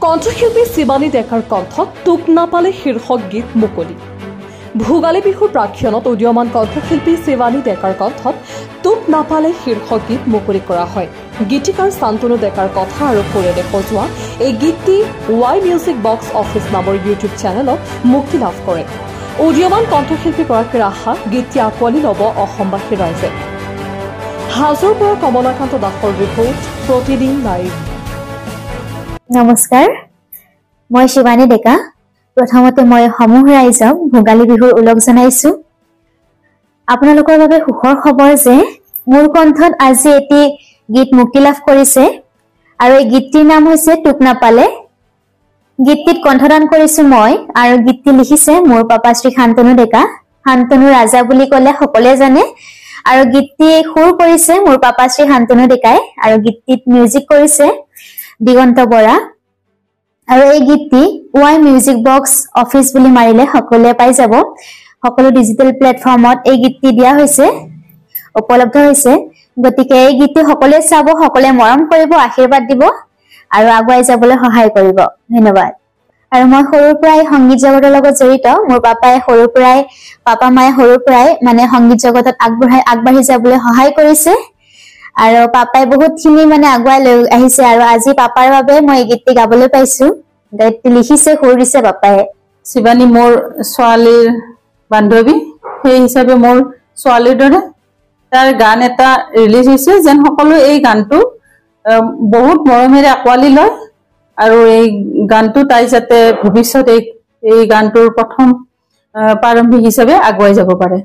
কণ্ঠশিল্পী শিৱানী ডেকাৰ কণ্ঠত তোক নাপালে শীৰ্ষক গীত মুকলি। ভোগালী বিহুৰ প্ৰাক্ষণত উদীয়মান কণ্ঠশিল্পী শিৱানী ডেকাৰ কণ্ঠত তোক নাপালে শীৰ্ষক গীত মুকলি কৰা হয়। গীতিকাৰ শান্তনু ডেকাৰ কথা আৰু সুৰেৰে সজোৱা এই গীতটি ৱাই মিউজিক বক্স অফিচ নামৰ ইউটিউব চেনেলত মুক্তি লাভ কৰে। উদীয়মান কণ্ঠশিল্পীগৰাকীৰ আশা গীতটি আঁকোৱালি ল'ব অসমবাসীৰ ৰাইজে। হাজোৰ পৰা কমলাকান্ত দাসৰ ৰিপৰ্ট, প্ৰতিদিন লাইভ। নমস্কাৰ, মই শিৱানী ডেকা। প্ৰথমতে মই সমূহ ৰাইজক ভোগালী বিহুৰ ওলগ জনাইছো। আপোনালোকৰ বাবে সুখৰ খবৰ যে মোৰ কণ্ঠত আজি এটি গীত মুক্তি লাভ কৰিছে আৰু এই গীতটিৰ নাম হৈছে তোক নাপালে। গীতটিত কণ্ঠদান কৰিছো মই আৰু গীতটি লিখিছে মোৰ পাপা শ্ৰী শান্তনু ডেকা। শান্তনু ৰাজা বুলি ক'লে সকলোৱে জানে আৰু গীতটি সুৰ কৰিছে মোৰ পাপা শ্ৰী শান্তনু ডেকাই আৰু গীতটিত মিউজিক কৰিছে দিগন্ত বৰা। আৰু এই গীতটি ৱাই মিউজিক বক্স অফিচ বুলি মাৰিলে সকলোৱে পাই যাব। সকলো ডিজিটেল প্লেটফৰ্মত এই গীতটি দিয়া হৈছে, উপলব্ধ হৈছে। গতিকে এই গীতটি সকলোৱে চাব, সকলোৱে মৰম কৰিব, আশীৰ্বাদ দিব আৰু আগুৱাই যাবলৈ সহায় কৰিব। ধন্যবাদ। আৰু মই সৰুৰ পৰাই সংগীত জগতৰ লগত জড়িত। মোৰ পাপা মায়ে সৰুৰ পৰাই মানে সংগীত জগতত আগবাঢ়ি যাবলৈ সহায় কৰিছে আৰু পাপাই বহুতখিনি আগুৱাই লৈ আহিছে আৰু আজি পাপাৰ বাবে মই এই গীতটি গাবলৈ পাইছো। গীতটি লিখিছে, সুৰ দিছে পাপাই। শিৱানী মোৰ ছোৱালীৰ বান্ধৱী, সেই হিচাপে মোৰ ছোৱালীৰ দৰে তাৰ গান এটা ৰিলিজ হৈছে, যেন সকলো এই গানটো বহুত মৰমেৰে আঁকোৱালি লয় আৰু এই গানটো তাই যাতে ভৱিষ্যতে এই গানটোৰ প্ৰথম প্ৰাৰম্ভিক হিচাপে আগুৱাই যাব পাৰে।